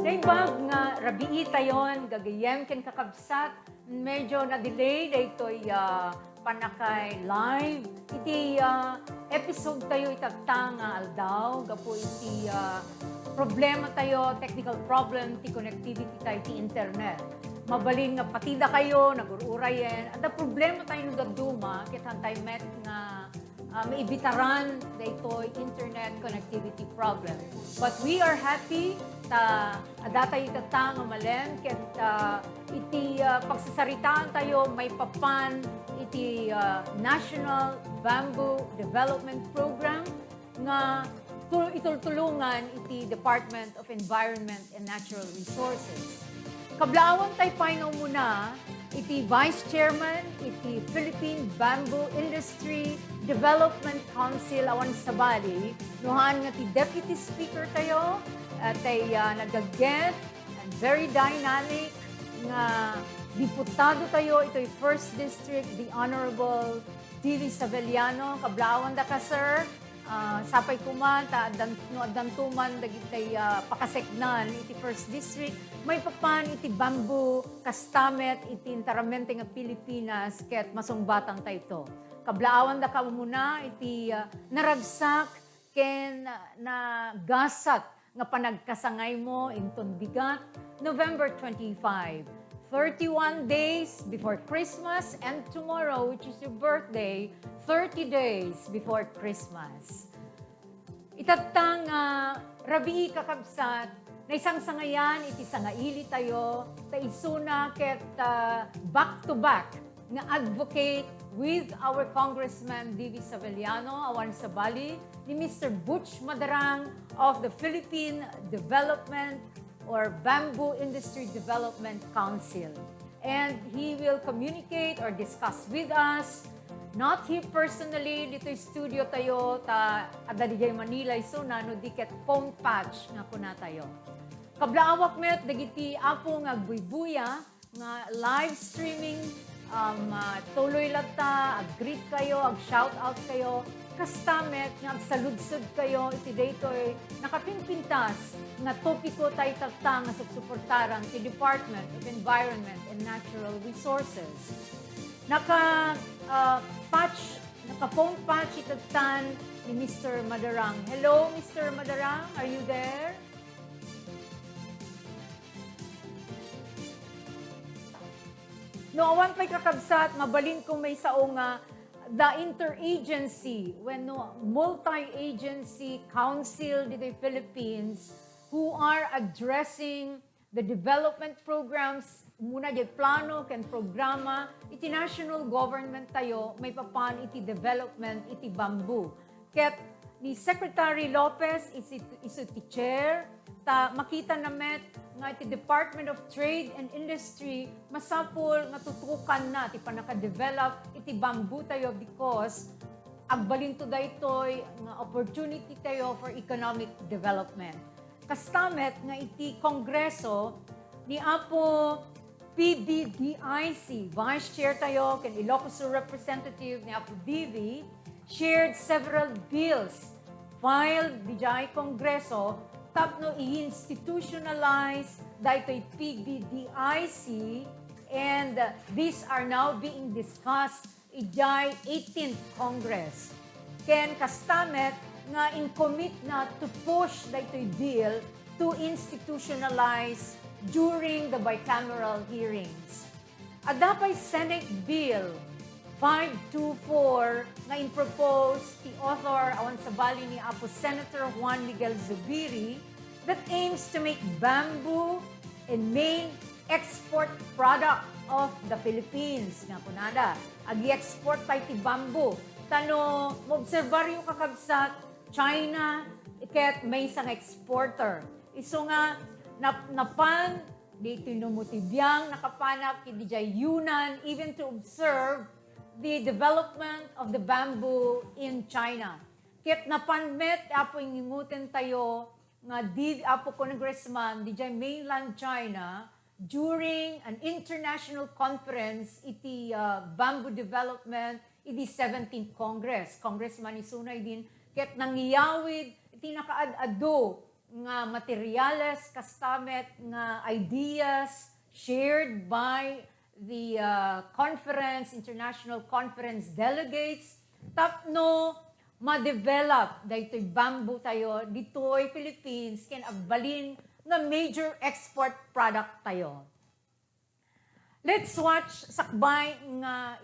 Naibag nga rabii tayon, gagayem ken kakabsat, medyo na-delay daytoy panakay live. Iti episode tayo itatang aldaw, gapo iti problema tayo, technical problem, ti connectivity tayo ti internet. Mabalin nga patida kayo, nagururayen, at problema tayo nagduma, kitan tayo met nga maibitaran daytoy internet connectivity problem. But we are happy adatay itatang malen ket iti pagsasaritaan tayo may papan iti National Bamboo Development Program nga itultulungan iti Department of Environment and Natural Resources. Kablawan tayo painaw muna iti Vice Chairman iti Philippine Bamboo Industry Development Council awan sa Bali, nuhan nga ti Deputy Speaker tayo, tay nagaget and very dynamic nga diputado tayo, ito'y First District, the Honorable D.V. Saveliano. Kablawan da ka, sir. Sapay kuman, adantuman, dagitay pakasegnan, iti First District. May papan, iti bamboo, kastamet, iti intaramente nga Pilipinas, ket masungbatang tayo ito. Kablawan da ka muna, iti naragsak, ken na gasat, nga panagkasangay mo inton bigat, November 25. 31 days before Christmas, and tomorrow, which is your birthday, 30 days before Christmas. Itatang rabii kakabsat, na isang sangayan, iti sangaili tayo, ta isuna ket back-to-back nga advocate with our Congressman D.V. Saveliano, awan sa Bali, ni Mr. Butch Madarang of the Philippine Development or Bamboo Industry Development Council. And he will communicate or discuss with us, not he personally, dito studio tayo, adaligay Manila, so no diket phone patch nga kuna tayo. Kablaawak met, dagiti apo nga buy-buya, nga live streaming, tuloy lata, ag-greet kayo, ag-shout out kayo, kastamet, nga agsaludsod kayo, iti daytoy nakapimpintas nga topiko tayo tatang nga suportaran ti Department of Environment and Natural Resources. Naka-phone patch itatan ni Mr. Madarang. Hello, Mr. Madarang, are you there? No, awan pa'y kakabsat, mabalin kung may saong the interagency, multi-agency council dito Philippines who are addressing the development programs, muna di plano ken programa, iti national government tayo, may papan iti development, iti bamboo. Ket ni Secretary Lopez, isu ti chair, makita na met nga iti Department of Trade and Industry masapol nga tutukan na ti panaka-develop iti bamboo tayo because agbalin to daytoy nga opportunity tayo for economic development. Kastamet nga iti Kongreso ni Apo PBDIC, Vice Chair tayo, ken Ilocos Sur Representative ni Apo DV, shared several bills filed dijay Kongreso tapno i-institutionalize daytoy PBDIC, and these are now being discussed ijay 18th Congress. Ken kastamet nga in-commit na to push daytoy bill to institutionalize during the bicameral hearings. Adapay Senate Bill 524 nga in-propose the author awan sa Bali ni Apo Senator Juan Miguel Zubiri that aims to make bamboo a main export product of the Philippines. Nga po nada, ag-export tayo ti bamboo. Tano, maobserbaryo kakabsat, China, iket may isang exporter. Iso nga, napan, di tinumutibiyang, nakapanap, kidi jay Yunnan, even to observe the development of the bamboo in China. Ket napanmet, apo ingimutin tayo, nga apo congressman, di jay mainland China, during an international conference, iti bamboo development, iti 17th Congress. Congressman isunay din ket nangyawid iti nakaad-ado nga materyales kastamet nga ideas shared by the international conference delegates tapno ma-develop daytoy bamboo tayo ditoy Philippines ken agbalin nga major export product tayo. Let's watch sakbay nga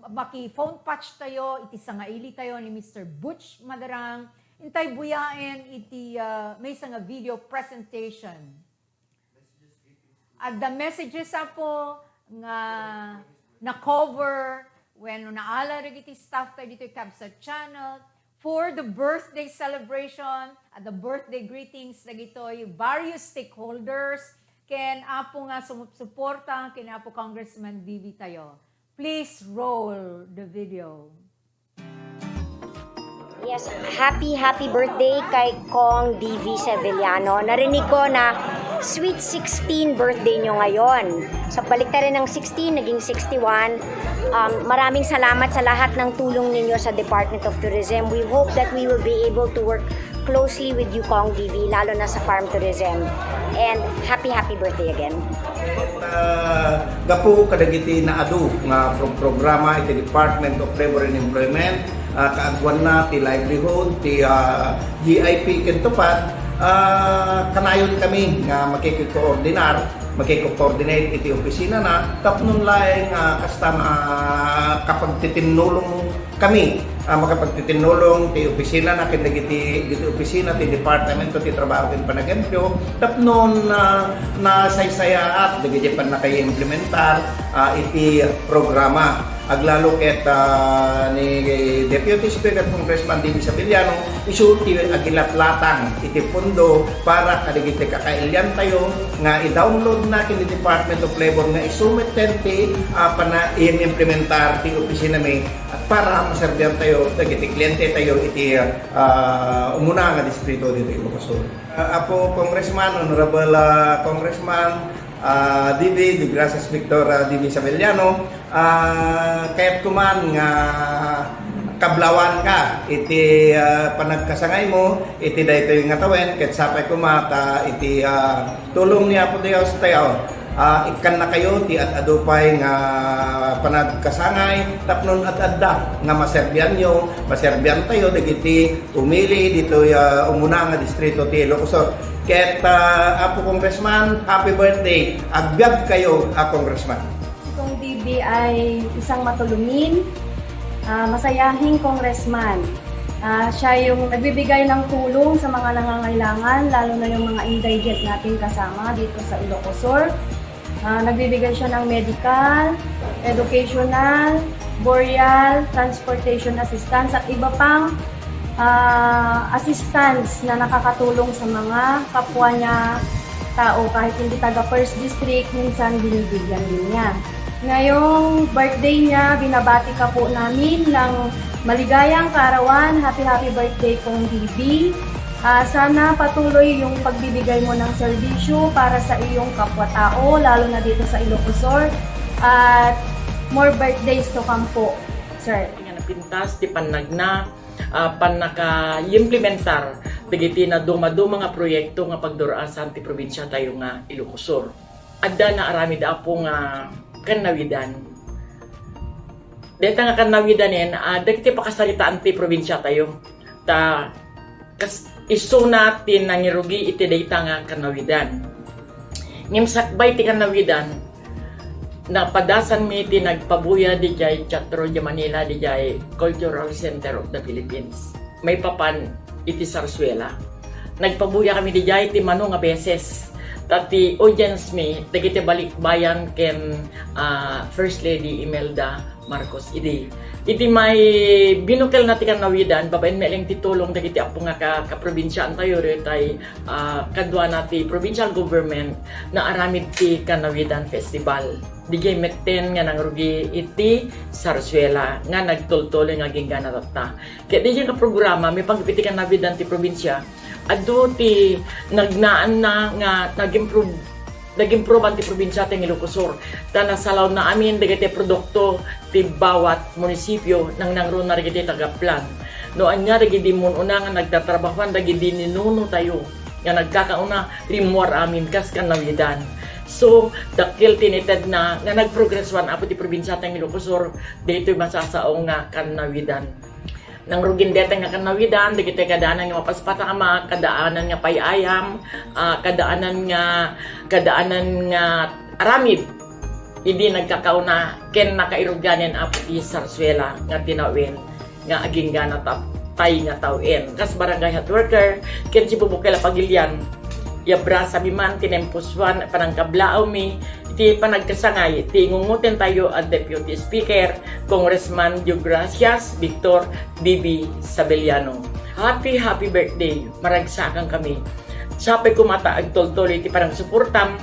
maki-phone patch tayo, iti sangaili tayo ni Mr. Butch Madarang, intay buyain iti may nga video presentation. At the messages po nga na-cover when naala rin iti staff tayo dito Kabsat Channel for the birthday celebration at the birthday greetings na gito'y various stakeholders ken apo nga sumusuporta ken apo Congressman Bibi tayo. Please roll the video. Yes, happy birthday kay Kong DV Sevillano. Narinig ko na sweet 16 birthday nyo ngayon. So balik na rin ng 16, naging 61. Maraming salamat sa lahat ng tulong ninyo sa Department of Tourism. We hope that we will be able to work closely with you, Kong DV, lalo na sa farm tourism. And happy birthday again. Gapo kadagiti na adu nga programa iti Department of Labor and Employment, kaagwan na ti livelihood, ti GIP kentupat, kanayon kami nga makiko-coordinate iti opisina na tapnon laeng kasta kapag titinulong kami makapagtitinulong ti opisina na kinagiti opisina ti departamento ti trabaho ken panagempyo tapnon na saysayaat dagiti pan nakay-implementar iti programa aglalo ket ni Deputy Speaker Congressman Bibi Sevillano isulti agilatlatang iti pondo para kadagiti kakailyan tayo nga i-download na kin Department of Labor nga isumiten ti pana i-implementar ti opisina mi at para maserbihan tayo dagiti kliyente tayo iti umuna nga distrito dito Ilocos Sur. Apo Congressman, Honorable Congressman DV, de Gracias Victor DV Sevillano, kahit kuman nga kablawan ka iti panagkasangay mo iti daytoy nga tawen ket sapay kumata iti tulong niya po Dios tayo ikan na kayo ti at adupay nga panagkasangay tapnon at adda nga maserbian tayo dagiti umili dito umuna nga distrito ti Ilocos Sur. Ket apo Congressman, happy birthday. Agbyag kayo, Congressman. Kong DB ay isang matulungin, masayahing congressman. Siya yung nagbibigay ng tulong sa mga nangangailangan, lalo na yung mga indigent natin kasama dito sa Ilocos Sur. Nagbibigay siya ng medical, educational, burial, transportation assistance at iba pang assistance na nakakatulong sa mga kapwa niya tao kahit hindi taga First District, minsan binibigyan din niya. Ngayong birthday niya, binabati ka po namin ng maligayang kaarawan. Happy birthday Kong DB. Sana patuloy yung pagbibigay mo ng serbisyo para sa iyong kapwa-tao, lalo na dito sa Ilocos Sur. At more birthdays to come po, sir. Pintas, ti panagna, panaka-implementar dagiti na dumadu mga proyekto nga pagduraasan ti probinsya tayo nga Ilocos Sur. Adda na arami da po nga kanawidan. Deta nga kanawidanen, dagiti pakasalitaan ti probinsya tayo. Ta iso natin nangirugi iti data nga kanawidan. Ngimsakbay ti kanawidan, napadasan mi ti nagpabuya di jay Teatro de Manila di jay Cultural Center of the Philippines. May papan iti Sarsuela. Nagpabuya kami di jay ti mano nga beses. Tati audience mi dagiti balikbayan ken First Lady Imelda Marcos idi. Iti may binukel nati kanawidan babaen meleng titulong dagiti apo nga ka probinsyaan tayo retay kadwa nati provincial government na aramid ti kanawidan festival. Digay metten nga nangrugi iti Sarsuela nga nagtultuloy nga ginggana tatta. Kaya di ka programa may pagpiti kanawidan ti probinsya adu ti nagnaan na nga nag-improve ang ti probinsya ting Ilocos Sur. Tanasalaw na amin dagiti produkto ti bawat munisipyo nang nangro na rin tagaplan. No anya dagi di mo una nga nagtatrabahoan dagi di ninuno tayo nga nagkakauna rimuar amin kas kanawidan. So, dakil tinited na nga nagprogresswan apo ti probinsya tayong Ilocos Sur dito masasaong nga kanawidan. Nang rugin dete nga kanawidan, dagiti kadaanan nga mapaspatama, kadaanan nga payayam, kadaanan nga aramid. Hindi nagkakauna ken nakairuganen apo ti Sarsuela nga tinawin nga aging gana tay nga tawin. Kas barangay health worker, ken si Bubukela Pagilian, yabra sabi man tinempuswan panangkablao mi iti panagkasangay iti ngunguten tayo at Deputy Speaker Congressman Gracias Victor BB Sabeliano. Happy birthday, maragsakan kami. Sapay kumata agtoltol iti parang suportam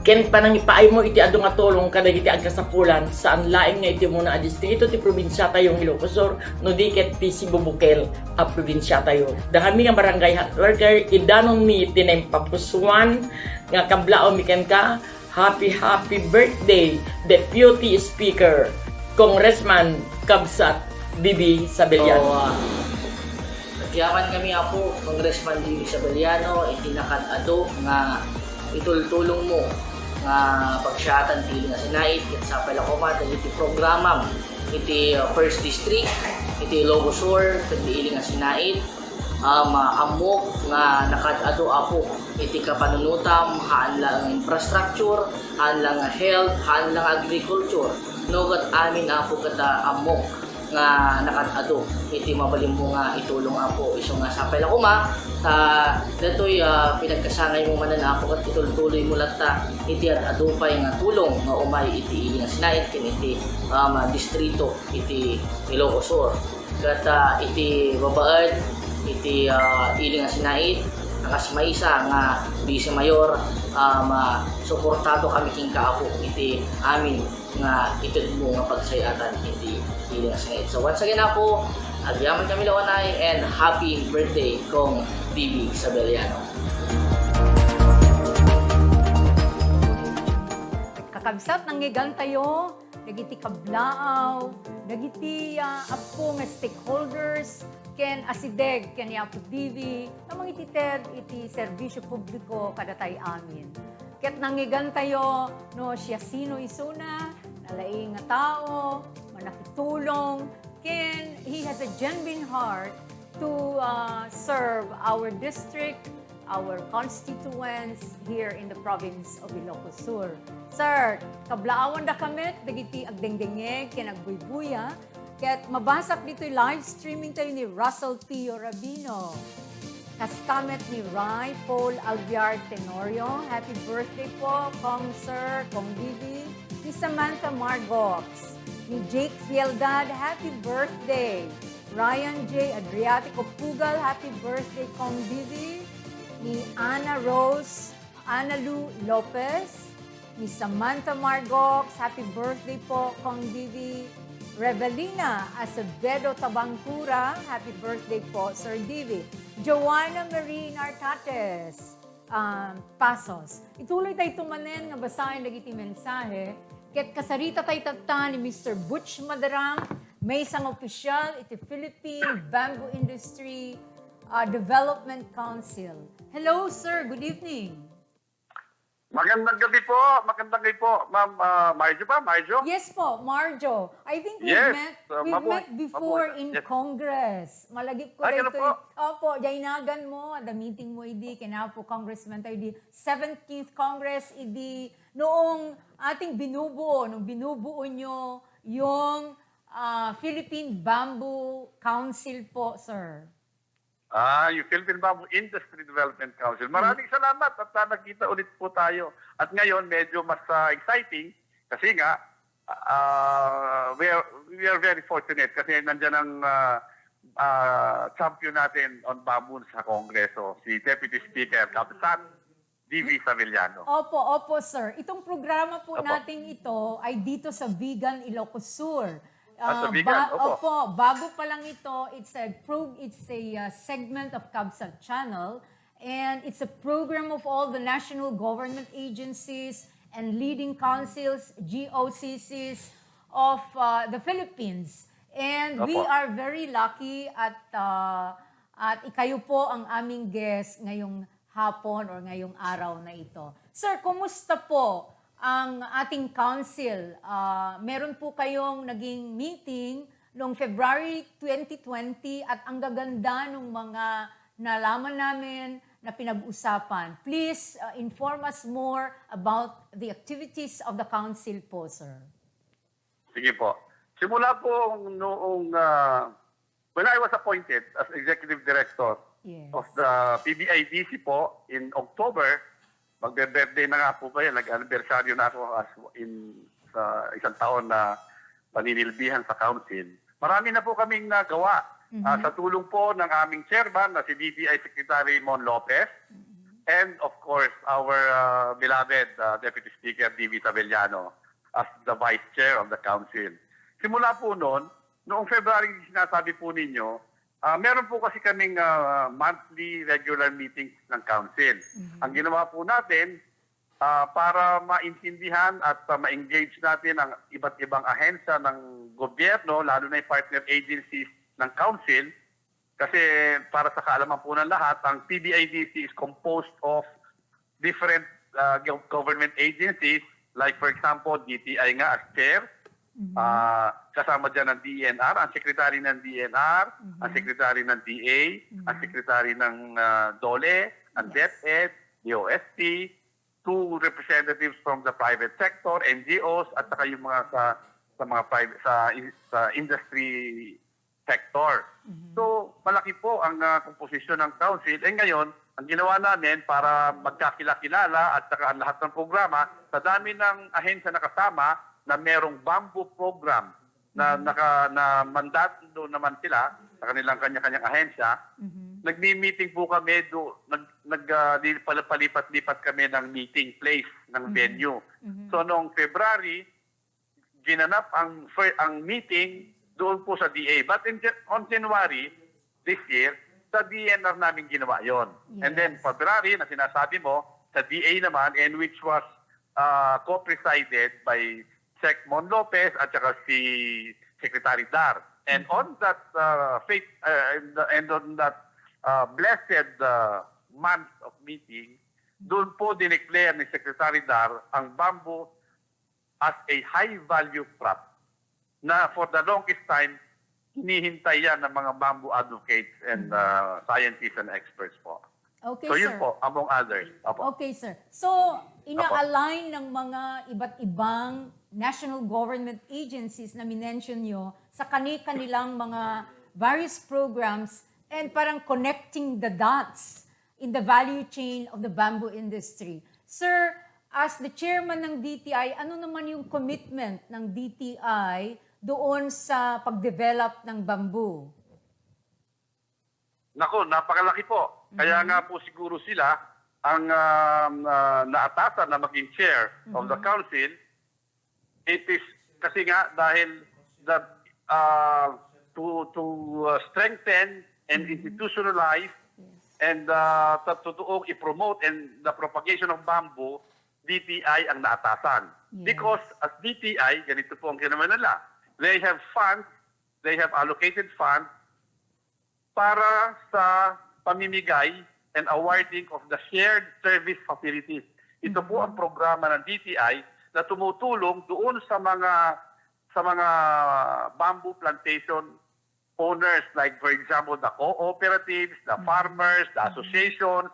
ken panang ipaay mo iti adu nga tulong kada iti agkasapulan saan laing nga iti muna a distrito ti probinsya tayong Ilocos Sur no diket ti Sibubukel a probinsya tayo. Dahami nga barangay health worker idanon mi tinempapusuan nga kablao mi ken ka. Happy birthday Deputy Speaker Congressman Kabsat BB Sabeliano. Nagyaman kami apo Congressman BB Sabeliano iti nakadado nga itultulong mo nga pagsyatan ti nga sinait ket sa palakoma iti programa iti first district iti Ilocos Sur ket iili nga sinait amok nga nakadado apo iti kapanunutam haan lang infrastructure, haan lang health, haan lang agriculture no ket amin apo kata amok nga nakadado iti mabalim mo nga itulong apo iso nga sa palakoma datoy pinagkasangay mo manan apo ket itultuloy mo latta iti adupay nga tulong nga umay iti nga sinait ken iti distrito iti Ilocos Sur ket iti babaed iti ili nga sinait akas maisa nga Vice Mayor suportado kami king kaapo iti amin nga itud mo nga pagsayatan iti ili nga sinait. So once again apo agyaman kami lawanay and happy birthday kong BB Sabeliano. Kakabsat nanggigan tayo, dagiti kablaaw, dagiti apo nga stakeholders, ken asideg ken apo BB, namang itited iti serbisyo publiko kadatay amin. Ket nanggigan tayo no siya sino isuna, nalaing nga tao, manakitulong, ken he has a genuine heart to serve our district, our constituents here in the province of Ilocos Sur. Sir, kablaawan da kamit, dagiti agdengdenge, kinagbuy-buya, ket mabasak dito live streaming tayo ni Russell Tio Rabino. Kastamet ni Rai Paul Alviar Tenorio. Happy birthday po, Kong Sir, Kong Bibi. Ni Samantha Margox. Ni Jake Fieldad, happy birthday. Ryan J. Adriatico Pugal, happy birthday, Kong Bibi. Ni Ana Rose, Ana Lu Lopez. Ni Samantha Margox, happy birthday po, Kong Bibi. Revelina Acevedo Tabangkura, happy birthday po, Sir Divi. Joanna Marie Nartates, Pasos. Ituloy tayo tumanen nga basahin nagiti mensahe. Ket kasarita tayo tata ni Mr. Butch Madarang, may isang opisyal iti Philippine Bamboo Industry Development Council. Hello, sir. Good evening. Magandang gabi po. Ma'am Marjo ba? Marjo? Yes po, Marjo. I think Yes, we've met before in Yes. Congress. Malagip ko Ay, dito. ganun po. Opo, jainagan mo, the meeting mo idi, kinapo Congressman tayo di 17th Congress idi, noong ating binubuo, nung binubuo nyo yung Philippine Bamboo Council po, sir. Yung Philippine Bamboo Industry Development Council. Maraming salamat at nakita ulit po tayo. At ngayon, medyo mas exciting kasi nga, we are very fortunate kasi nandyan ang champion natin on bamboo sa Kongreso, si Deputy Speaker Kabsat DV Savillano. Opo, sir. Itong programa po Opo. natin ito ay dito sa Vegan Ilocos Sur. Sa Vegan, opo. Bago pa lang ito, it's a segment of Kabsat Channel, and it's a program of all the national government agencies and leading councils, GOCCs of the Philippines. And we Opo. are very lucky at ikayo po ang aming guest ngayong hapon or ngayong araw na ito. Sir, kumusta po ang ating council? Meron po kayong naging meeting noong February 2020 at ang gaganda ng mga nalaman namin na pinag-usapan. Please inform us more about the activities of the council po, sir. Sige po. Simula po noong when I was appointed as Executive Director Yes. of the PBIDC po in October, magbe-birthday na nga po ba yan, nag-anniversaryo na ako sa isang taon na paninilbihan sa council. Marami na po kaming nagawa sa tulong po ng aming chairman na si DTI Secretary Mon Lopez and of course our beloved Deputy Speaker D.V. Tabellano as the Vice Chair of the Council. Simula po noong February sinasabi po ninyo, meron po kasi kaming monthly regular meetings ng Council. Ang ginawa po natin, para maintindihan at ma-engage natin ang iba't ibang ahensya ng gobyerno, lalo na yung partner agencies ng Council, kasi para sa kaalaman po ng lahat, ang PBIDC is composed of different government agencies, like for example, DTI nga as chair, kasama dyan ang DENR, ang secretary ng DENR, ang secretary ng DA, ang secretary ng DOLE, ang DepEd, DOST, 2 representatives from the private sector, NGOs, at saka yung mga sa mga private sa industry sector. So, malaki po ang komposisyon ng council. Ngayon, ang ginawa namin para magkakilala at saka ang lahat ng programa, sa dami ng ahensya na kasama, na merong bamboo program na mandato naman sila sa kanilang kanya-kanyang ahensya. Nagmi-meeting po kami, palipat-lipat kami ng meeting place, ng venue. So noong February, ginanap ang meeting doon po sa DA. But on January this year, sa DNR namin ginawa yon. Yes. And then February, na sinasabi mo, sa DA naman, and which was co-presided by Sec Mon Lopez at saka si Secretary Dar. And on that on that blessed month of meeting, doon po dineclare ni Secretary Dar ang bamboo as a high-value crop na for the longest time, hinihintay yan ng mga bamboo advocates and scientists and experts po. Okay, So sir. yun po, among others. Opo. Okay, sir. So, ina-align ng mga iba't ibang national government agencies na minention nyo sa kanilang mga various programs and parang connecting the dots in the value chain of the bamboo industry. Sir, as the chairman ng DTI, ano naman yung commitment ng DTI doon sa pag-develop ng bamboo? Nako, napakalaki po. Kaya nga po siguro sila ang naatasan na maging chair of the council. It is kasi nga dahil to strengthen and institutionalize and totoong i-promote and the propagation of bamboo, DTI ang naatasan. Yes. Because as DTI, ganito po ang ginawa nila. They have funds, they have allocated funds para sa pamimigay and awarding of the shared service facilities. Ito po ang programa ng DTI na tumutulong doon sa mga bamboo plantation owners, like for example the cooperatives, the farmers, the associations,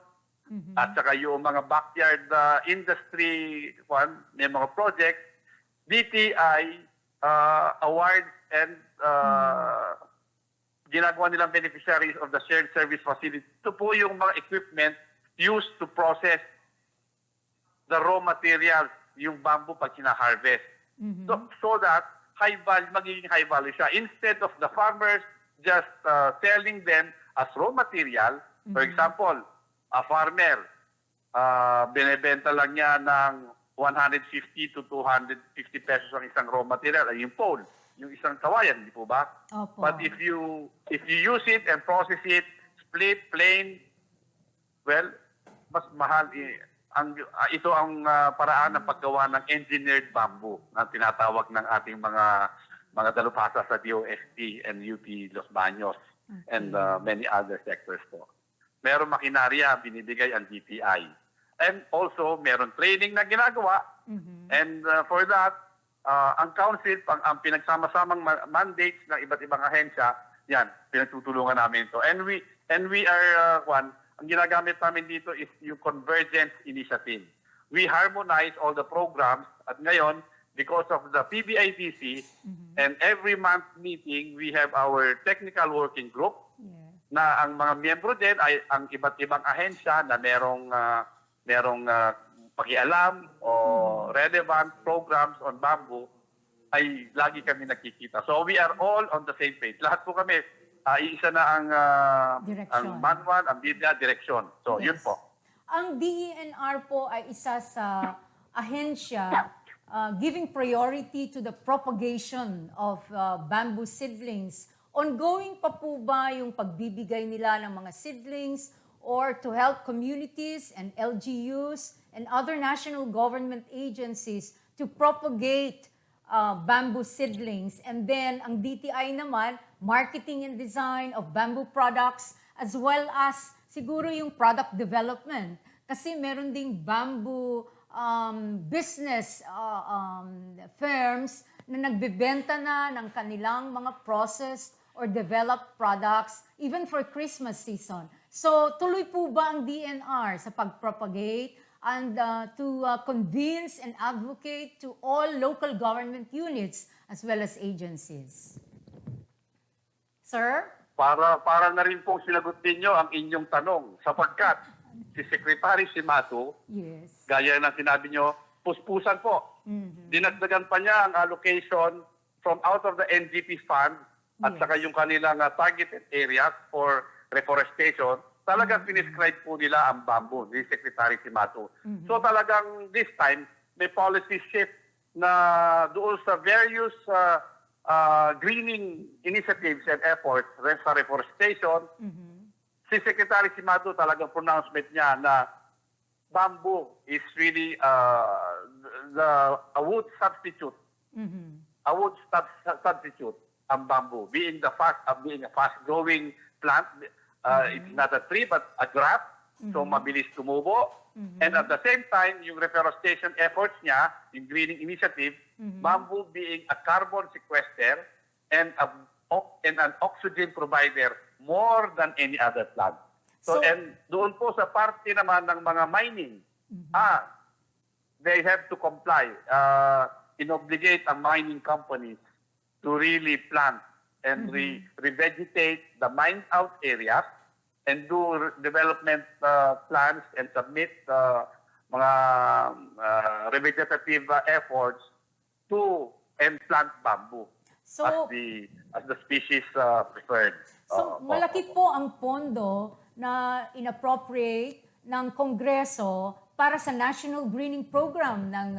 at saka yung mga backyard industry may mga projects. DTI awards and ginagawa nilang beneficiaries of the shared service facility. Ito po yung mga equipment used to process the raw materials, yung bamboo pag sina-harvest. So that magiging high value siya. Instead of the farmers just selling them as raw material, for example, a farmer, binebenta lang niya ng 150 to 250 pesos ang isang raw material, ay yung pole, yung isang kawayan, di po ba? Opo. But if you use it and process it, split, plain, well, mas mahal. Ito ang paraan ng paggawa ng engineered bamboo na tinatawag ng ating mga mga dalubhasa sa DOST and UP Los Baños and many other sectors po. Meron makinarya, binibigay ang DTI. And also, meron training na ginagawa. And for that, ang council, ang pinagsama-samang mandates ng iba't ibang ahensya, yan, pinagtutulungan namin ito. And we are, ang ginagamit namin dito is yung Convergence Initiative. We harmonize all the programs at ngayon, because of the PBIDC, and every month meeting, we have our technical working group na ang mga miyembro din ay ang iba't ibang ahensya na merong pakialam o relevant programs on bamboo ay lagi kami nakikita. So we are all on the same page. Lahat po kami, iisa na ang manual, ang direksyon. So yun po. Ang DENR po ay isa sa ahensya giving priority to the propagation of bamboo seedlings. Ongoing pa po ba yung pagbibigay nila ng mga seedlings or to help communities and LGUs and other national government agencies to propagate bamboo seedlings? And then ang DTI naman, marketing and design of bamboo products as well as siguro yung product development. Kasi meron ding bamboo business firms na nagbebenta na ng kanilang mga processed or developed products even for Christmas season. So tuloy po ba ang DNR sa pag-propagate and to convince and advocate to all local government units as well as agencies? Sir? Para na rin pong sinagot ninyo ang inyong tanong sapagkat si Secretary Simato, gaya ng sinabi nyo, puspusan po. Dinagdagan pa niya ang allocation from out of the NGP fund at saka yung kanilang targeted areas for reforestation. Talagang piniscribe po nila ang bamboo ni Secretary Simato. So talagang this time, may policy shift na doon sa various greening initiatives and efforts sa reforestation. Si Secretary Simato talagang pronouncement niya na bamboo is really a wood substitute. A wood substitute ang bamboo, being a fast-growing plant. It's not a tree but a grass, so mabilis tumubo. And at the same time, yung reforestation efforts niya, yung greening initiative, bamboo being a carbon sequester and an oxygen provider more than any other plant. So and doon po sa parte naman ng mga mining, they have to comply, inobligate ang mining companies to really plant and revegetate the mined out areas and do development plans and submit mga revegetative efforts to and plant bamboo as the species preferred. So malaki po ang pondo na inappropriate ng Kongreso para sa National Greening Program ng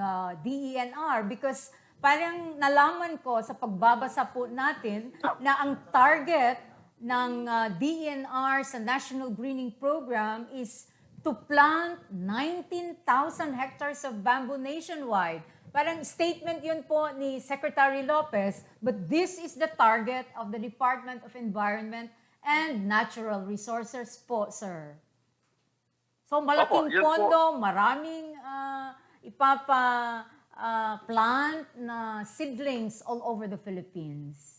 DENR because parang nalaman ko sa pagbabasa po natin na ang target ng DENR sa National Greening Program is to plant 19,000 hectares of bamboo nationwide. Parang statement yun po ni Secretary Lopez, but this is the target of the Department of Environment and Natural Resources po, sir. So malaking pondo, maraming plant na seedlings all over the Philippines.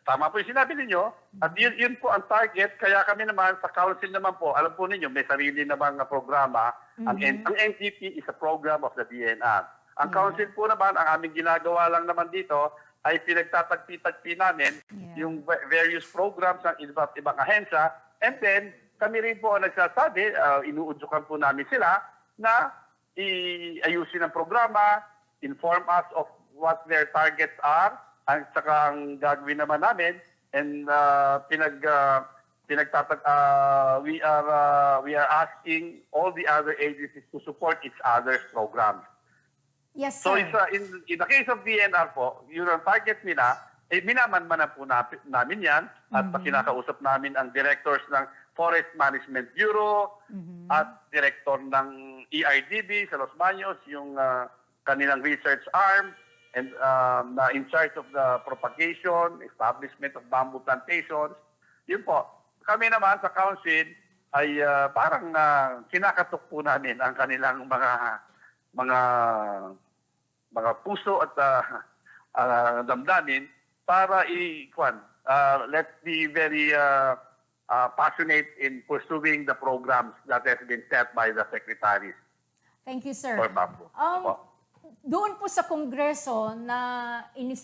Tama po yung sinabi ninyo. At yun po ang target. Kaya kami naman sa council naman po, alam po ninyo, may sarili namang programa. Ang NGP is a program of the DNR. Ang council po naman, ang aming ginagawa lang naman dito, ay pinagtatagpi-tagpi namin yung various programs ng iba't ibang ahensya. And then, kami rin po ang nagsasabi, inuudyokan po namin sila na iayusin ang programa, inform us of what their targets are, at saka ang gagawin naman namin, and we are asking all the other agencies to support each other's programs. Yes, So sir. in the case of DNR po, yung target nila, minamanmanan po namin yan at kinakausap namin ang directors ng Forest Management Bureau at director ng ERDB sa Los Baños, yung kanilang research arm, and na in charge of the propagation, establishment of bamboo plantations. Yun po. Kami naman sa council ay parang kinakatok po namin ang kanilang mga puso at damdamin para let's be very passionate in pursuing the programs that has been set by the secretaries Thank you, sir. for bamboo. Opo. Doon po sa Kongreso na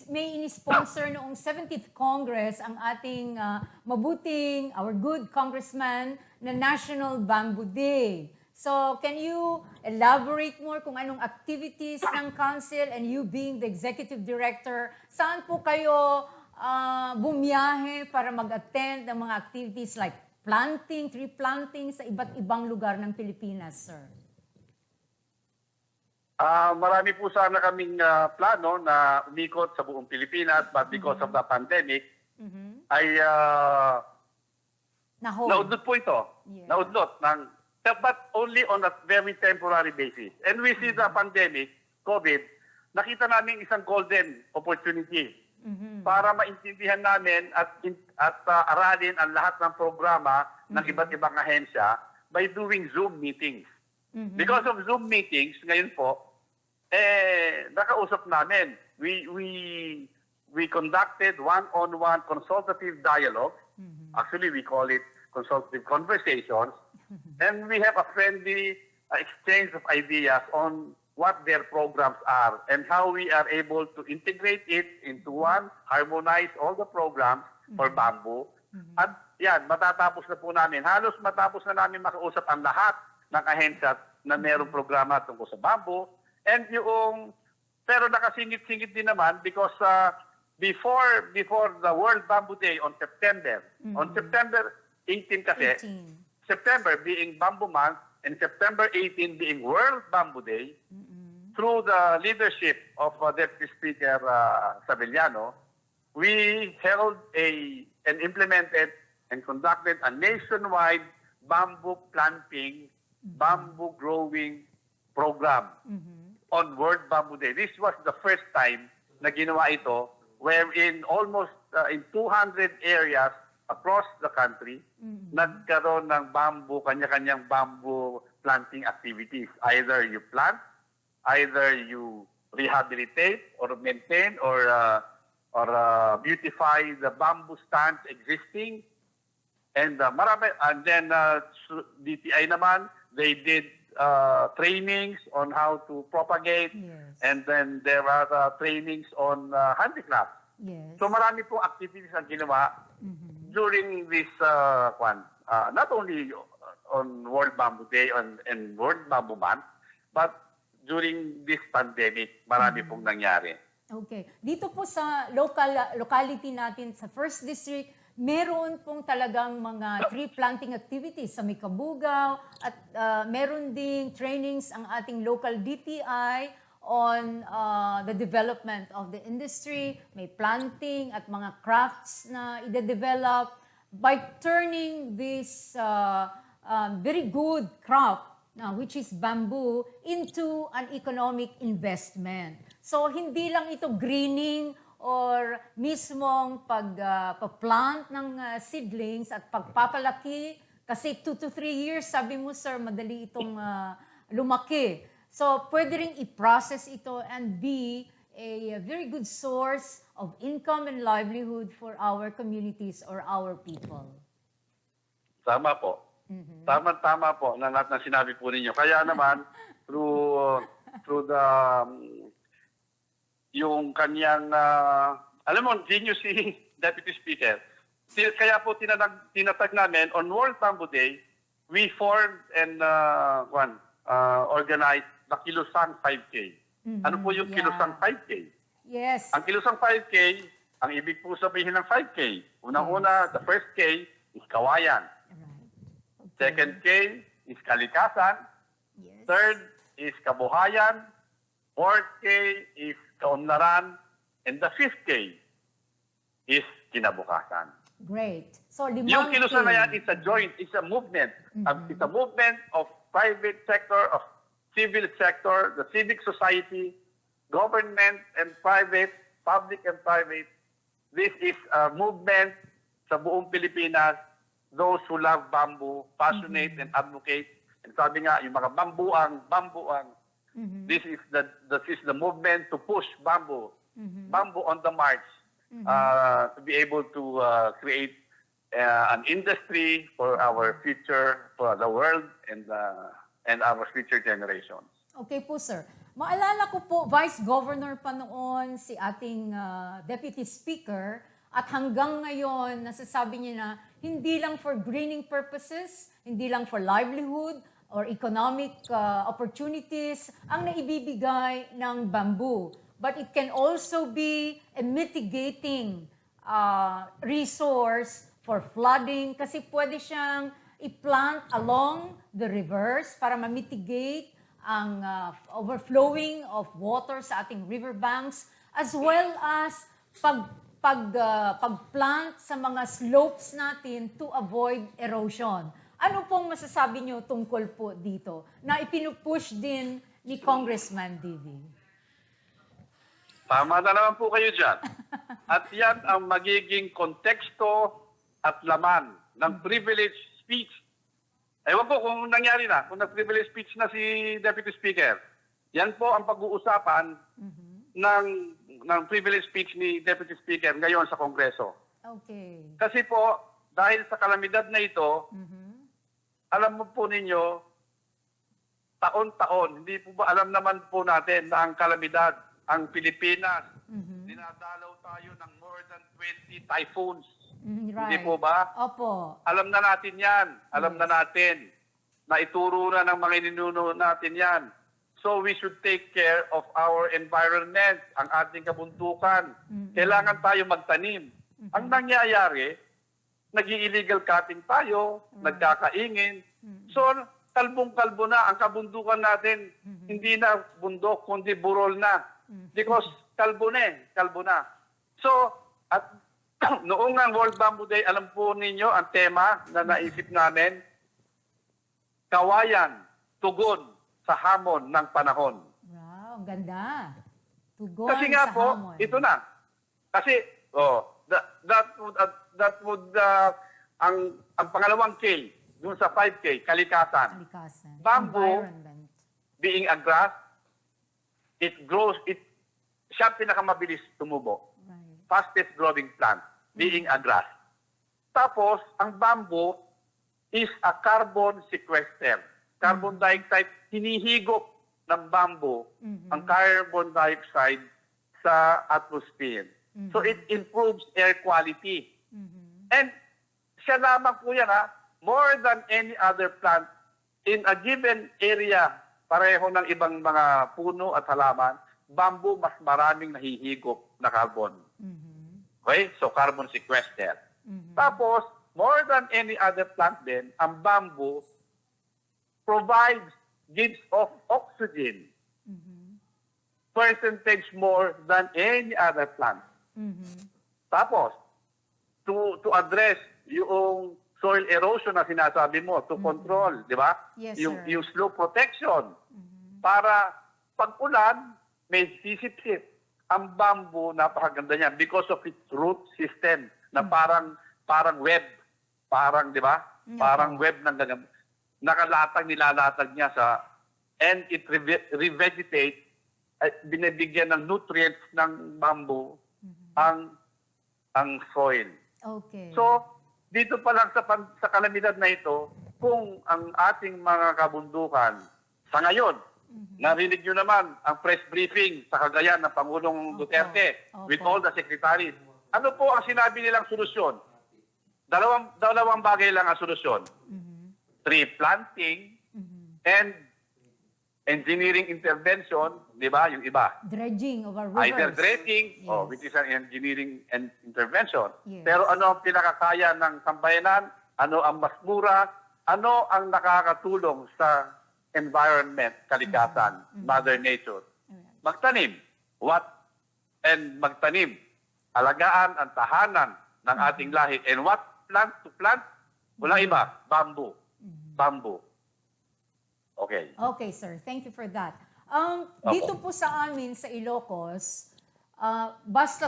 may inisponsor noong 70th Congress ang ating mabuting, our good congressman na National Bamboo Day. So, can you elaborate more kung anong activities ng council and you being the executive director, saan po kayo bumiyahe para mag-attend ng mga activities like planting, tree planting sa iba't ibang lugar ng Pilipinas, sir? Marami po sana kaming plano na umikot sa buong Pilipinas, but because of the pandemic, ay naudlot po ito. Yeah. Naudlot but only on a very temporary basis. And we see the pandemic, COVID, nakita namin isang golden opportunity para maintindihan namin at aralin ang lahat ng programa ng iba't ibang ahensya by doing Zoom meetings. Because of Zoom meetings, ngayon po, nakausap namin. We conducted one-on-one consultative dialogue. Actually, we call it consultative conversations. And we have a friendly exchange of ideas on what their programs are and how we are able to integrate it into one, harmonize all the programs for bamboo. At yan, matatapos na po namin. Halos matapos na namin makausap ang lahat ng ahensya na mayroong programa tungkol sa bamboo. And pero nakasingit-singit din naman because before the World Bamboo Day on September 18 kasi, September being Bamboo Month and September 18 being World Bamboo Day, through the leadership of Deputy Speaker Sabeliano, we held and implemented and conducted a nationwide bamboo planting, bamboo growing program on World Bamboo Day. This was the first time na ginawa ito wherein almost in 200 areas across the country, nagkaroon ng bamboo, kanya-kanyang bamboo planting activities. Either you plant, either you rehabilitate or maintain or beautify the bamboo stands existing. And then DTI naman, they did trainings on how to propagate. Yes. And then there are trainings on handicrafts. Yes. So marami pong activities ang ginawa during this not only on World Bamboo Day and World Bamboo Month, but during this pandemic, marami pong nangyari. Okay. Dito po sa locality natin, sa First District, meron pong talagang mga tree planting activities sa Mikabugaw at meron ding trainings ang ating local DTI on the development of the industry. May planting at mga crafts na ide-develop by turning this very good crop, which is bamboo, into an economic investment. So, hindi lang ito greening or mismong pag-plant ng seedlings at pagpapalaki. Kasi 2 to 3 years, sabi mo, sir, madali itong lumaki. So, pwede rin i-process ito and be a very good source of income and livelihood for our communities or our people. Tama po. Tama po na lahat ng sinabi po ninyo. Kaya naman, through the yung kanyang, alam mo, genius si Deputy Speaker. Kaya po tinatag namin, on World Bamboo Day, we formed and organized the Kilusang 5K. Ano po yung Kilusang 5K? Yes. Ang Kilusang 5K, ang ibig po sabihin ng 5K, unang-una, the first K is Kawayan. Right. Okay. Second K is Kalikasan. Yes. Third is Kabuhayan. Fourth K is Kaunlaran. And the fifth K is Kinabukasan. Great. So, limang Yung Kilusan na yan, K. it's a joint, it's a movement. It's a movement of private sector, of civil sector, the civic society, government and private, public and private, this is a movement sa buong Pilipinas, those who love bamboo, passionate and advocate. And sabi nga, yung mga bambuang, this is the movement to push bamboo, bamboo on the march, to be able to create an industry for our future, for the world, and our future generations. Okay po, sir. Maalala ko po, Vice Governor pa noon si ating Deputy Speaker at hanggang ngayon, nasasabi niya na hindi lang for greening purposes, hindi lang for livelihood or economic opportunities ang naibibigay ng bamboo. But it can also be a mitigating resource for flooding kasi pwede siyang i-plant along the rivers para ma-mitigate ang overflowing of water sa ating riverbanks as well as pag-plant sa mga slopes natin to avoid erosion. Ano pong masasabi niyo tungkol po dito na ipinupush din ni Congressman Divi? Tama na naman po kayo dyan. At yan ang magiging konteksto at laman ng privilege speech. Ewan ko kung nangyari na, kung nag-privilege speech na si Deputy Speaker. Yan po ang pag-uusapan ng privilege speech ni Deputy Speaker ngayon sa Kongreso. Okay. Kasi po, dahil sa kalamidad na ito, alam mo po ninyo, taon-taon, hindi po ba alam naman po natin na ang kalamidad, ang Pilipinas, dinadalaw tayo ng more than 20 typhoons. Right. Hindi po ba? Opo. Alam na natin yan. Alam na natin. Naituro na ng mga ninuno natin yan. So we should take care of our environment, ang ating kabundukan. Kailangan tayo magtanim. Ang nangyayari, nag-illegal cutting tayo, nagkakaingin. So, kalbong-kalbo na ang kabundukan natin. Hindi na bundok, kundi burol na. Because kalbo na. So, at noong ang World Bamboo Day, alam po ninyo, ang tema na naisip namin, kawayan, tugon sa hamon ng panahon. Wow, ang ganda. Tugon Kasi nga sa po, hamon. ito na. Kasi, ang pangalawang K, dun sa 5K, kalikasan. Kalikasan. Bamboo, Environment. being a grass, it grows, siya pinakamabilis tumubo. Right. Fastest growing plant, being a grass. Tapos, ang bamboo is a carbon sequester. Carbon dioxide, hinihigop ng bamboo ang carbon dioxide sa atmosphere. So, it improves air quality. And siya lamang po yan, more than any other plant in a given area, pareho ng ibang mga puno at halaman, bamboo mas maraming nahihigop na carbon. Okay? So, carbon sequester. Tapos, more than any other plant din, ang bamboo gives off oxygen. Percentage more than any other plant. Tapos, to address yung soil erosion na sinasabi mo, to control, di ba? Yes, yung, sir. yung slope protection. Para pag ulan, may sisip-sip. Ang bamboo, napakaganda niya because of its root system na parang web. Parang, di ba? Parang web ng ganyan. Nilalatag niya sa, and it revegetate, binibigyan ng nutrients ng bamboo ang soil. Okay. So, dito pa lang sa kalamidad na ito, kung ang ating mga kabundukan sa ngayon, narinig nyo naman ang press briefing sa Cagayan ng Pangulong Duterte with all the secretaries. Ano po ang sinabi nilang solusyon? Dalawang bagay lang ang solusyon. Tree planting and engineering intervention, di ba? Yung iba. Dredging of our rivers. Either dredging, Yes. which is an engineering and intervention. Yes. Pero ano ang pinakakaya ng sambayanan? Ano ang mas mura? Ano ang nakakatulong sa environment, kalikasan, Mother Nature? Magtanim. And magtanim. Alagaan ang tahanan ng ating lahi. And what plant to plant? Walang iba. Bamboo. Bamboo. Okay. Okay, sir. Thank you for that. Dito po sa amin sa Ilocos, basta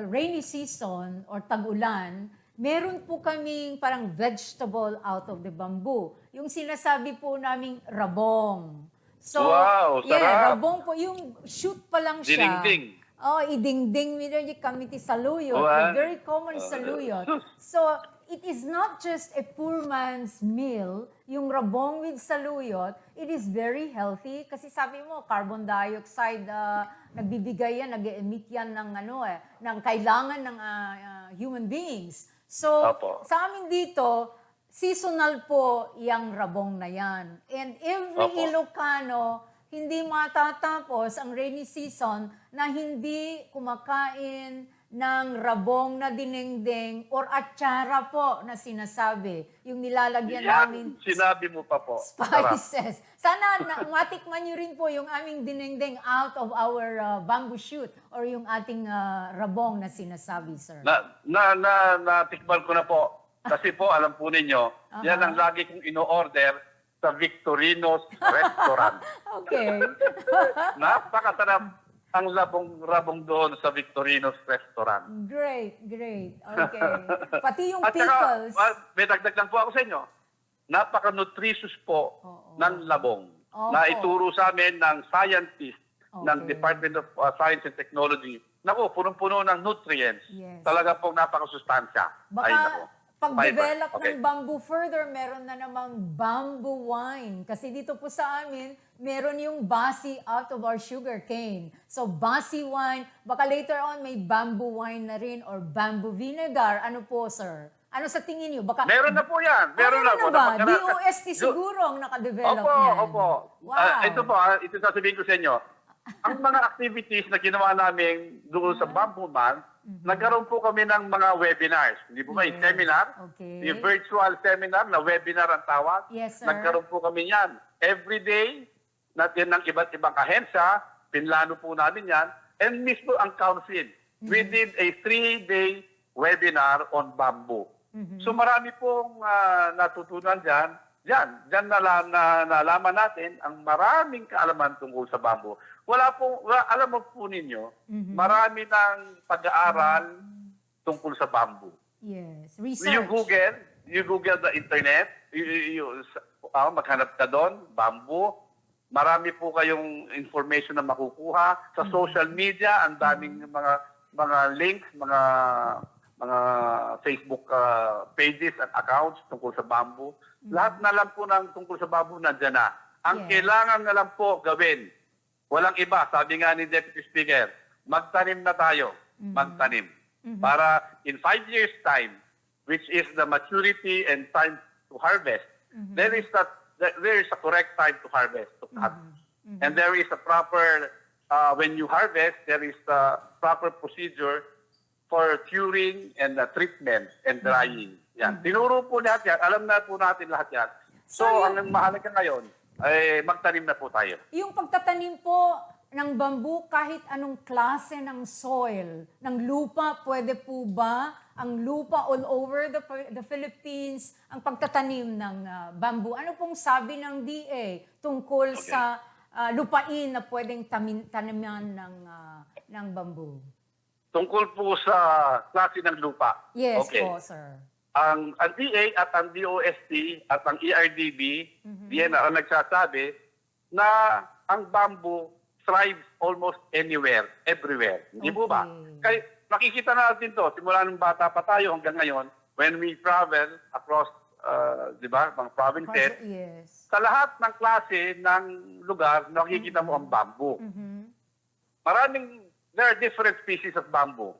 rainy season or tag-ulan, meron po kaming parang vegetable out of the bamboo. Yung sinasabi po naming rabong. So, Wow, yeah, sarap. rabong po, yung shoot pa lang siya. Dininding. Oh, idingding mo rin yung kami ti saluyot. Wow. Very common saluyot. So, it is not just a poor man's meal, yung rabong with saluyot, it is very healthy kasi sabi mo, carbon dioxide, nagbibigay yan, nag-emit yan ng, ng kailangan ng human beings. So, Opo. sa amin dito, seasonal po yung rabong na yan. And every Opo. Ilocano, hindi matatapos ang rainy season na hindi kumakain ng rabong na dinengdeng or atsara po na sinasabi. Yung nilalagyan namin Sinabi mo pa po. Sarap. spices. Sana matikman nyo rin po yung aming dinengdeng out of our bamboo shoot or yung ating rabong na sinasabi, sir. Natikman ko na po. Kasi po, alam po ninyo, yan ang lagi kong ino-order sa Victorino's Restaurant. Okay. Napakasarap ang rabong doon sa Victorino's Restaurant. Great, great. Okay. Pati yung At saka, pickles. may dagdag lang po ako sa inyo. Napaka-nutritious po ng labong Opo. na ituro sa amin ng scientist ng Okay. Department of Science and Technology. Naku, punong-puno ng nutrients. Yes. Talaga pong napakasustansya. Ay, naku. Baka pag-develop Fiber. Okay. ng bamboo further, meron na namang bamboo wine. Kasi dito po sa amin, meron yung basi out of our sugar cane. So basi wine, baka later on may bamboo wine na rin or bamboo vinegar. Ano po, sir? Ano sa tingin niyo? Baka Meron na po yan. Meron na po. ba? Napaka- DOST siguro ang nakadevelop Opo, niyan. opo. Wow. Ito po, ito sasabihin ko sa inyo. Ang mga activities na ginawa namin doon sa Bamboo Month, nagkaroon po kami ng mga webinars. Hindi po ba, yung Yes. seminar? Okay. Yung virtual seminar na webinar ang tawag. Yes, sir. Nagkaroon po kami yan. Every day, natin ng iba't ibang ahensya, pinlano po namin yan, and mismo ang council. We did a 3-day webinar on bamboo. So marami pong natutunan dyan. Diyan nalaman natin ang maraming kaalaman tungkol sa bamboo. Alam mo po ninyo, marami ng pag-aaral tungkol sa bamboo. Yes. Research. You Google the internet, maghanap ka doon, bamboo. Marami po kayong information na makukuha. Sa social media, ang daming mga links, mga Facebook pages at accounts tungkol sa bamboo. Lahat na lang po ng tungkol sa bamboo nandiyan na. Ang kailangan na lang po gawin, walang iba, sabi nga ni Deputy Speaker, magtanim na tayo. Magtanim. Para in 5 years' time, which is the maturity and time to harvest, there is a correct time to harvest, to cut. And there is a proper, when you harvest, there is a proper procedure for curing and treatment and drying. Yan. Tinuro po lahat yan. Alam na po natin lahat yan. So, ang mahalaga ngayon, ay magtanim na po tayo. Yung pagtatanim po ng bamboo, kahit anong klase ng soil, ng lupa, pwede po ba ang lupa all over the Philippines, ang pagtatanim ng bamboo? Ano pong sabi ng DA tungkol sa lupain na pwedeng taniman ng bamboo? Tungkol po sa klase ng lupa. Yes Okay. po, sir. Ang DA at ang DOST at ang ERDB, yan ang nagsasabi na ang bamboo thrives almost anywhere, everywhere. Hindi po ba? Kaya nakikita natin to simula nung bata pa tayo hanggang ngayon when we travel across, di ba, mga provinces. Yes. Sa lahat ng klase ng lugar, nakikita mo ang bamboo. There are different species of bamboo.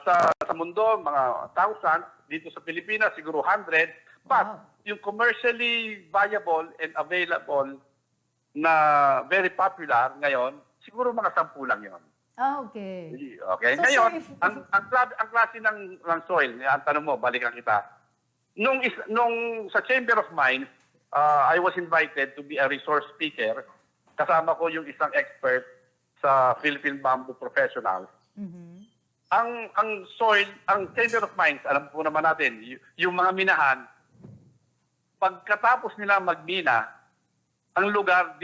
Sa mundo, mga 1,000. Dito sa Pilipinas, siguro 100. But yung commercially viable and available na very popular ngayon, siguro mga 10 lang yon. Okay. Okay. So, Ngayon, sir, ang klase ng soil, ang tanong mo, balikan kita. Nung sa Chamber of Mines, I was invited to be a resource speaker. Kasama ko yung isang expert sa Philippine Bamboo Professionals. Ang soil, ang Chamber of Mines, alam po naman natin, yung mga minahan, pagkatapos nila magmina, ang lugar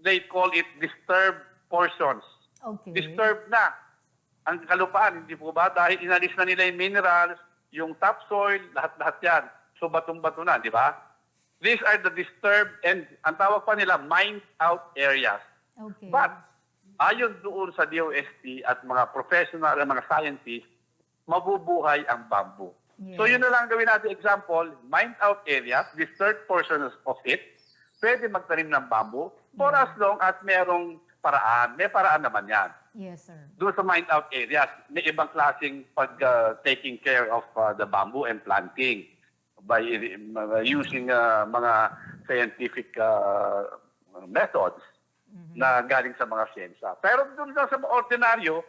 they call it disturbed portions. Okay. Disturbed na ang kalupaan, hindi po ba? Dahil inalis na nila yung minerals, yung topsoil, lahat-lahat yan. So, batong-bato na, di ba? These are the disturbed and ang tawag pa nila, mined out areas. Okay. But, ayon doon sa DOST at mga professional, mga scientists, mabubuhay ang bamboo. Yes. So, yun na lang gawin natin example, mined out areas, disturbed portions of it, pwede magtanim ng bamboo for as long as merong paraan. May paraan naman yan. Yes, sir. Doon sa mined out areas, may ibang klaseng pag taking care of the bamboo and planting by using mga scientific methods na galing sa mga siyensya. Pero doon lang sa ordinaryo,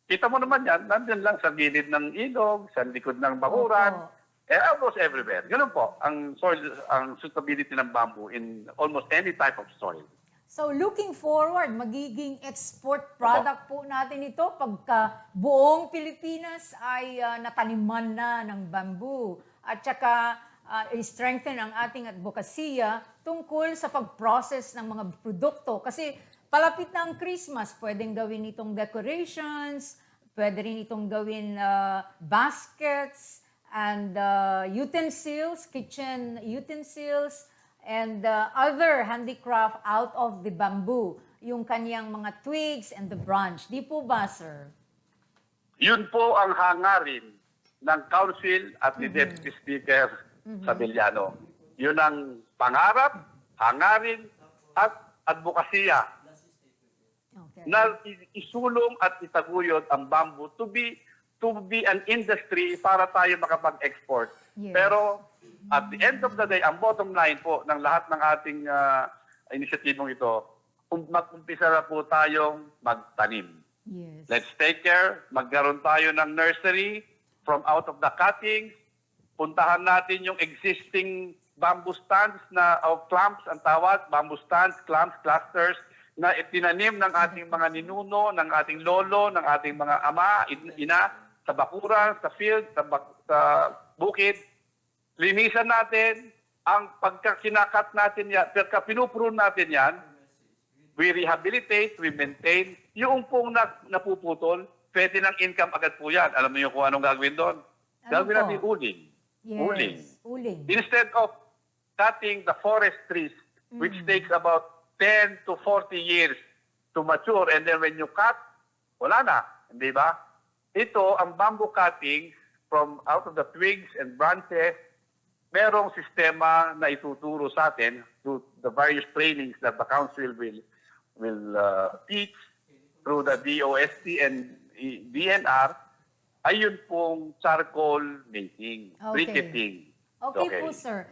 kita mo naman yan, nandun lang sa gilid ng ilog, sa likod ng bakuran, almost everywhere. Ganun po, ang soil, ang suitability ng bamboo in almost any type of soil. So looking forward, magiging export product po natin ito pagka buong Pilipinas ay nataniman na ng bamboo. At saka i-strengthen ang ating advokasya tungkol sa pag-process ng mga produkto. Kasi palapit na ang Christmas, pwedeng gawin itong decorations, pwede rin itong gawin baskets and utensils, kitchen utensils, and other handicraft out of the bamboo, yung kanyang mga twigs and the branch. Di po ba, sir? Yun po ang hangarin ng Council at ni Deputy Speaker Sabeliano. Yun ang pangarap, hangarin, at advokasya Okay. na isulong at itaguyod ang bamboo to be an industry para tayo makapag-export. Yes. Pero at the end of the day, ang bottom line po ng lahat ng ating inisyatibong ito, mag-umpisa na po tayong magtanim. Yes. Let's take care. Magkaroon tayo ng nursery from out of the cuttings. Puntahan natin yung existing bamboo stands of clamps, ang tawag, bamboo stands, clamps, clusters, na itinanim ng ating mga ninuno, ng ating lolo, ng ating mga ama, ina, sa bakuran, sa field, sa bukid. Linisan natin ang pagkakinakat natin yan, pagka pinuprune natin yan, we rehabilitate, we maintain. Yung pong napuputol, pwede ng income agad po yan. Alam niyo kung anong gagawin doon? Ano Gagawin po? natin uling. Yes. Uling. Instead of cutting the forest trees, which takes about 10 to 40 years to mature, and then when you cut, wala na. Hindi ba? Ito, ang bamboo cutting from out of the twigs and branches, merong sistema na ituturo sa atin through the various trainings that the council will teach through the DOST and DNR, ayun pong charcoal making, briquetting. Okay po, sir.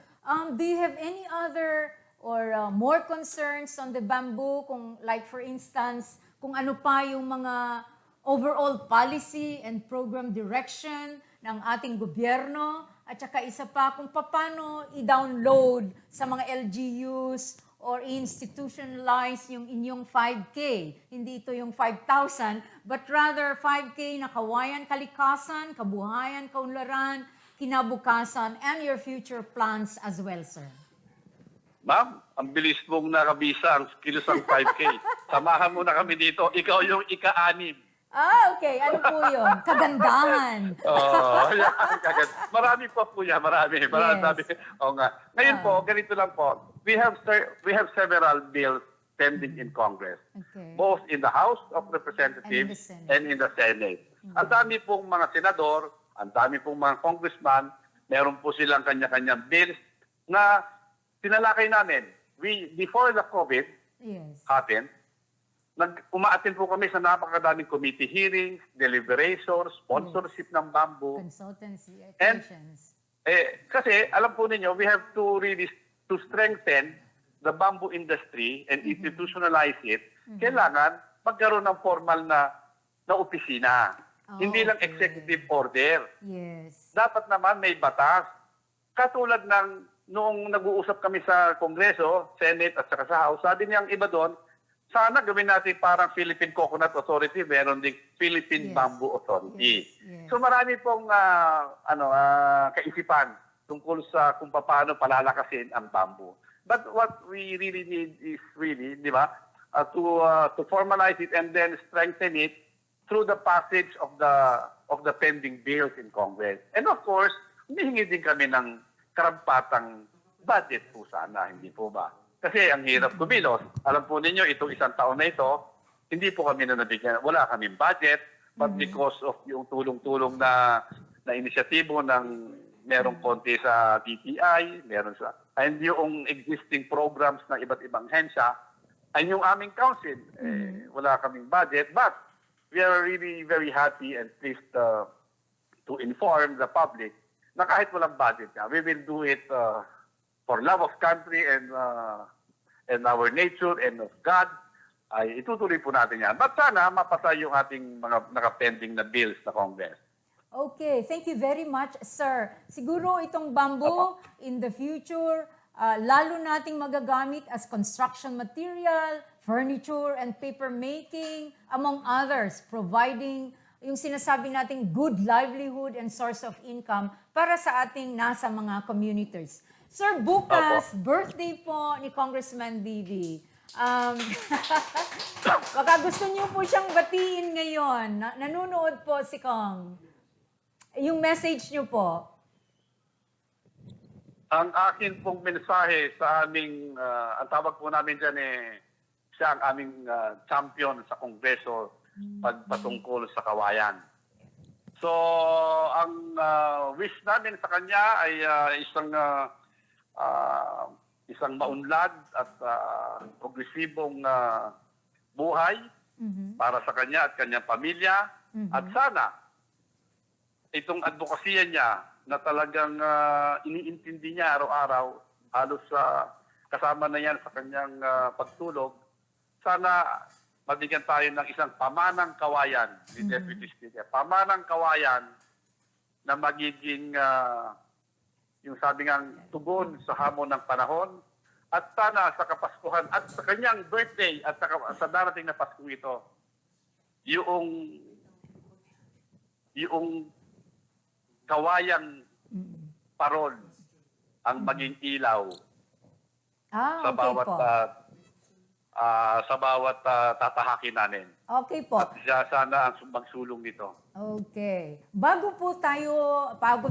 Do you have any other or more concerns on the bamboo? Kung like for instance, kung ano pa yung mga overall policy and program direction ng ating gobyerno, at saka isa pa kung paano i-download sa mga LGUs or institutionalize yung inyong 5K. Hindi ito yung 5,000, but rather 5K na kawayan, kalikasan, kabuhayan, kaunlaran, kinabukasan, and your future plans as well, sir. Ma'am, ang bilis mong nakabisa ang kilos ng 5K. Samahan mo na kami dito. Ikaw yung ika-anim. Okay. Ano po yun? Kagandahan. Yan, marami pa po yan. Marami. Yes. Sabi. Nga. Ngayon po, ganito lang po. We have several bills pending in Congress. Okay. Both in the House of Representatives and in the Senate. Ang dami pong mga senador, ang dami pong mga congressman, meron po silang kanya-kanyang bills na tinalakay namin. Before the COVID happened, uma-attend po kami sa napakadaming committee hearings, deliberations, sponsorship ng bamboo. Consultancy, And, attentions. kasi alam po ninyo, we have to really to strengthen the bamboo industry and institutionalize it. Kailangan magkaroon ng formal na opisina. Hindi lang executive order. Yes. Dapat naman may batas. Katulad ng noong nag-uusap kami sa Kongreso, Senate at saka sa House, sabi niyang iba doon, sana gawin natin parang Philippine Coconut Authority, meron ding Philippine Bamboo Authority. Yes. So marami pong kaisipan tungkol sa kung paano palalakasin ang bamboo. But what we really need is really, di ba, to formalize it and then strengthen it through the passage of the pending bills in Congress. And of course, humihingi din kami ng karampatang budget po sana, hindi po ba? Kasi ang hirap kumilos. Alam po ninyo, itong isang taon na ito, hindi po kami na nabigyan. Wala kaming budget, but because of yung tulong-tulong na inisyatibo ng merong konti sa DTI, meron sa, and yung existing programs ng iba't ibang hensya, and yung aming council, wala kaming budget, but we are really very happy and pleased to inform the public na kahit walang budget na, we will do it for love of country and our nature and of God. Ay itutuloy po natin yan. But sana mapasa yung ating mga nakapending na bills sa Congress. Okay, thank you very much, sir. Siguro itong bamboo in the future, lalo nating magagamit as construction material, furniture and paper making, among others, providing yung sinasabi nating good livelihood and source of income para sa ating nasa mga communities. Sir, bukas, birthday po ni Congressman Vivi. Baka gusto niyo po siyang batiin ngayon. Nanonood po si Kong. Yung message niyo po. Ang akin pong mensahe sa aming, ang tawag po namin dyan siya ang aming champion sa Kongreso pagpatungkol sa kawayan. So, ang wish namin sa kanya ay isang maunlad at progresibong buhay para sa kanya at kanyang pamilya. At sana, itong advokasya niya na talagang iniintindi niya araw-araw, halos kasama na yan sa kanyang pagtulog, sana mabigyan tayo ng isang pamanang kawayan ni Deputy Speaker. Pamanang kawayan na magiging yung sabi nga tugon sa hamon ng panahon at sana sa Kapaskuhan at sa kanyang birthday at sa darating na Pasko ito, yung kawayang parol ang maging ilaw sa bawat tatahakin namin. Okay po. At siya sana ang magsulong nito. Okay. Bago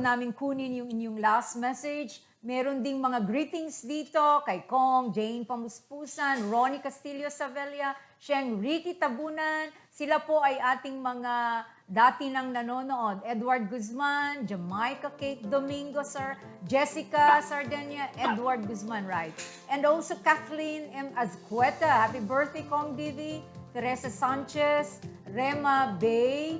namin kunin yung inyong last message, meron ding mga greetings dito kay Kong, Jane Pamuspusan, Ronnie Castillo Savelia, Sheng Ricky Tabunan. Sila po ay ating mga dati nang nanonood. Edward Guzman, Jamaica Kate Domingo, Sir, Jessica Sardenia, Edward Guzman, right? And also Kathleen M. Azcueta. Happy birthday, Kong Divi. Teresa Sanchez, Rema Bay,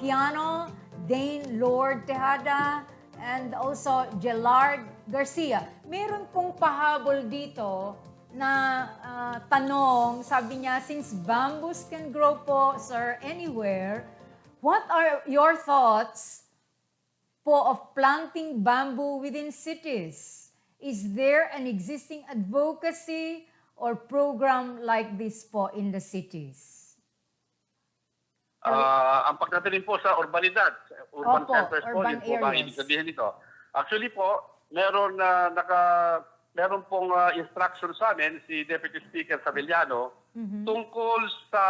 Piano, Dane Lord Tejada, and also Gelard Garcia. Meron pong pahabol dito na tanong, sabi niya, since bamboos can grow po, sir, anywhere, what are your thoughts po of planting bamboo within cities? Is there an existing advocacy or program like this po in the cities? Ang pagdating po sa urbanidad, urban centers po, urban yun po ba ang ibig sabihin nito? Actually po, meron pong instruction sa amin si Deputy Speaker Sabeliano tungkol sa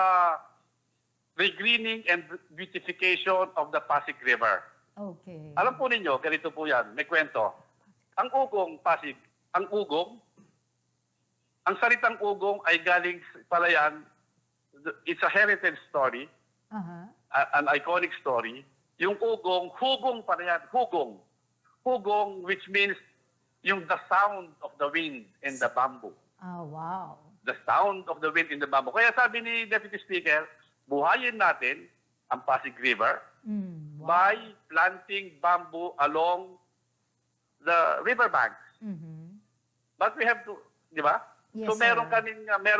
regreening and beautification of the Pasig River. Okay. Alam po ninyo, ganito po yan, may kwento. Ang ugong Pasig, ang salitang ugong ay galing pala yan, it's a heritage story, an iconic story. Yung ugong, hugong pala yan, hugong. Hugong, which means yung the sound of the wind in the bamboo. Oh, wow. The sound of the wind in the bamboo. Kaya sabi ni Deputy Speaker, buhayin natin ang Pasig River by planting bamboo along the riverbanks. But we have to, di ba? Yes, so meron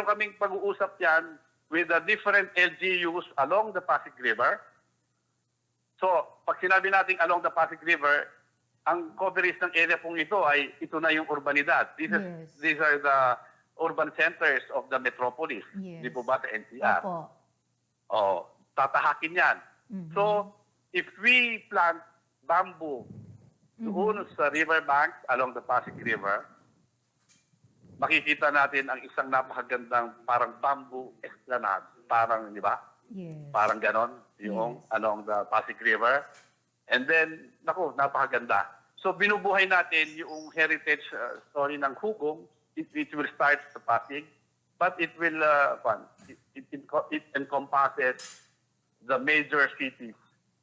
kaming pag-uusap yan with the different LGUs along the Pasig River. So, pag sinabi natin along the Pasig River, ang coverage ng area pong ito ay ito na yung urbanidad. These are the urban centers of the metropolis. Yes. Di po ba sa NCR? Opo. Tatahakin yan. So, if we plant bamboo doon sa riverbanks along the Pasig River, makikita natin ang isang napakagandang parang bamboo esplanade. Parang, di ba? Yes. Parang ganon, yung along the Pasig River. And then, naku, napakaganda. So, binubuhay natin yung heritage story ng Hugong. It will start sa Pasig, but it will, it encompasses the major cities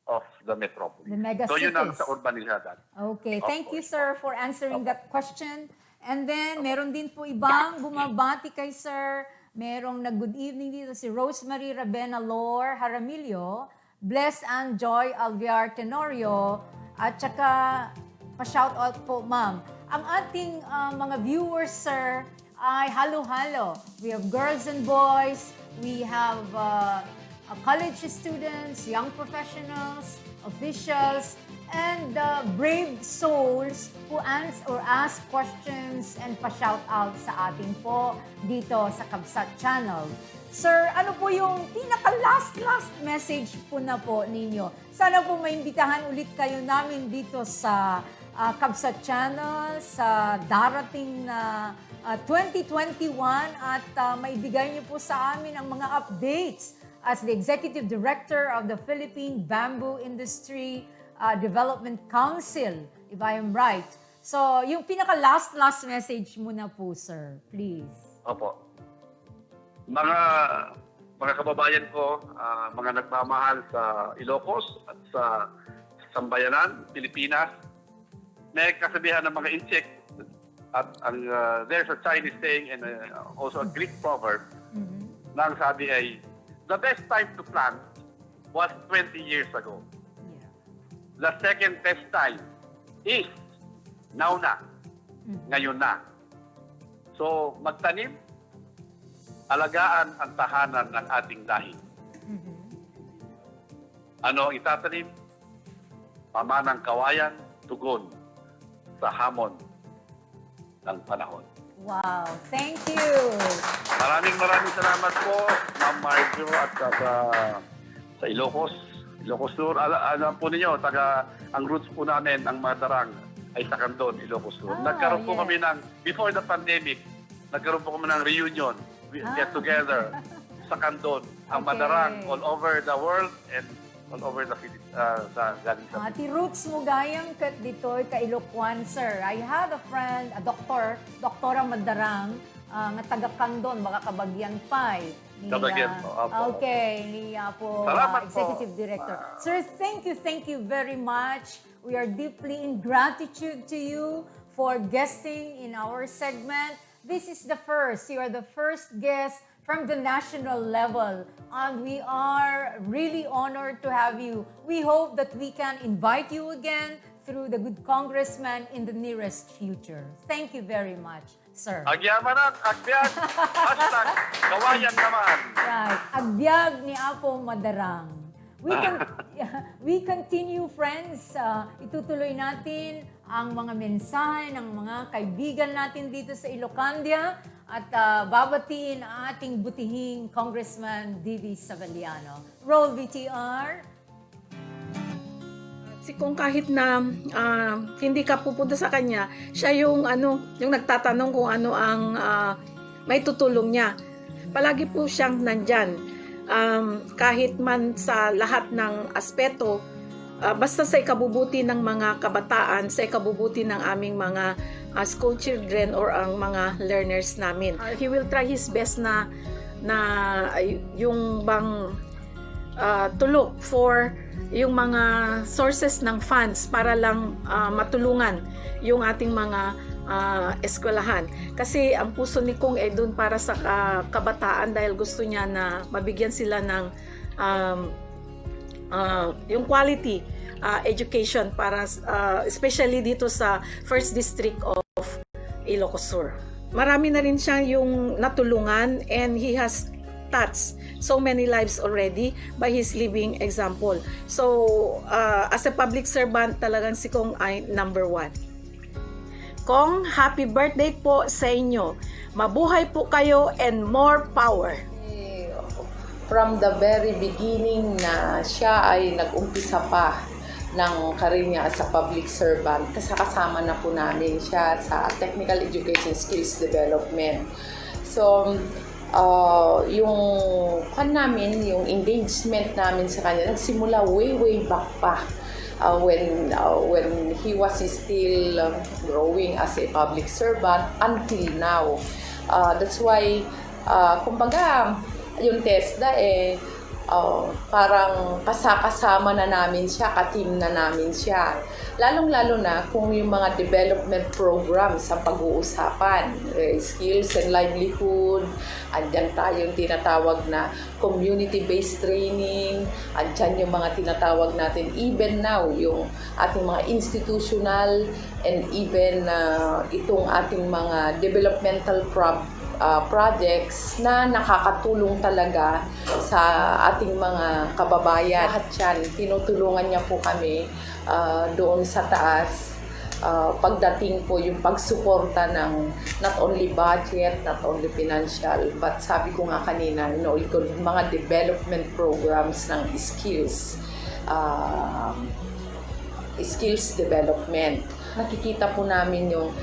of the metropolis. The mega So, yun ang cities. sa urbanidad. Okay, Of thank you, course. sir, for answering that question. And then, meron din po ibang bumabati kay sir. Merong nag-good evening dito si Rosemary Ravena Lor Jaramillo, Bless and Joy Alviar Tenorio, at saka pa-shoutout po, ma'am. Ang ating mga viewers, sir, ay halo-halo. We have girls and boys, we have college students, young professionals, officials, and brave souls who ask questions and pa-shout out sa ating po dito sa Kabsat Channel. Sir, ano po yung pinaka-last message po na po ninyo? Sana po maimbitahan ulit kayo namin dito sa Kabsat Channel sa darating na 2021 at maibigay niyo po sa amin ang mga updates as the Executive Director of the Philippine Bamboo Industry Development Council, if I am right. So, yung pinaka-last message muna po, sir. Please. Opo. Mga kababayan ko, mga nagmamahal sa Ilocos at sa Sambayanan, Pilipinas, may kasabihan ng mga insect at there's a Chinese saying and also a Greek proverb na ang sabi ay, the best time to plant was 20 years ago. Yeah. The second best time is now na. Ngayon na. So, magtanim, alagaan ang tahanan ng ating lahi. Ano ang itatanim? Pamanang kawayan, tugon sa hamon ng panahon. Wow, thank you. Maraming salamat po, Ma'am Marjo at sa Ilocos Sur. Alam po ninyo, ang roots po namin, ang Madarang, ay sa Candon, Ilocos Sur. Nagkaroon po kami ng, before the pandemic, nagkaroon po kami ng reunion, get together sa Candon. Ang Okay. Madarang all over the world and all over the Philippines, galing sa Ti roots mo gayang kat dito'y Ilocos, sir. I had a friend, a doktora Madarang, nga taga Candon, baka Kabagyan Pay. Kabagyan po, opo. Okay, niya po, Salamat po. Executive Director. Sir, thank you very much. We are deeply in gratitude to you for guesting in our segment. This is the first. You are the first guest from the national level. And we are really honored to have you. We hope that we can invite you again through the good congressman in the nearest future. Thank you very much, sir. Agyamanan, agbyag, hashtag, kawayan naman. Right. Agbyag ni Apo Madarang. We continue, friends. Itutuloy natin ang mga mensahe ng mga kaibigan natin dito sa Ilocandia at babatiin ang ating butihing Congressman D.V. Savaliano. Roll VTR. Kung kahit na hindi ka pupunta sa kanya, siya yung yung nagtatanong kung ano ang may tutulong niya. Palagi po siyang nandyan. Kahit man sa lahat ng aspeto, basta sa ikabubuti ng mga kabataan, sa ikabubuti ng aming mga school children or ang mga learners namin. He will try his best na yung bang to look for yung mga sources ng funds para lang matulungan yung ating mga eskwelahan. Kasi ang puso ni Kong ay doon para sa kabataan dahil gusto niya na mabigyan sila ng yung quality education para especially dito sa First District of Ilocos Sur. Marami na rin siya yung natulungan and he has touched so many lives already by his living example. So, as a public servant, talagang si Kong ay number 1. Kong, happy birthday po sa inyo. Mabuhay po kayo and more power. From the very beginning na siya ay nag-umpisa pa ng career niya as a public servant, kasama na po namin siya sa technical education skills development. So, yung yung engagement namin sa kanya, nagsimula way back pa. When he was still growing as a public servant until now. That's why, kumbaga, yung TESDA parang kasama na namin siya, ka-team na namin siya. Lalong-lalo na kung yung mga development programs sa pag-uusapan, skills and livelihood, andyan tayong tinatawag na community-based training, andyan yung mga tinatawag natin even now, yung ating mga institutional and even itong ating mga developmental projects na nakakatulong talaga sa ating mga kababayan. Lahat yan, tinutulungan niya po kami doon sa taas pagdating po yung pagsuporta ng not only budget, not only financial, but sabi ko nga kanina, yung mga development programs ng skills development. Nakikita po namin yung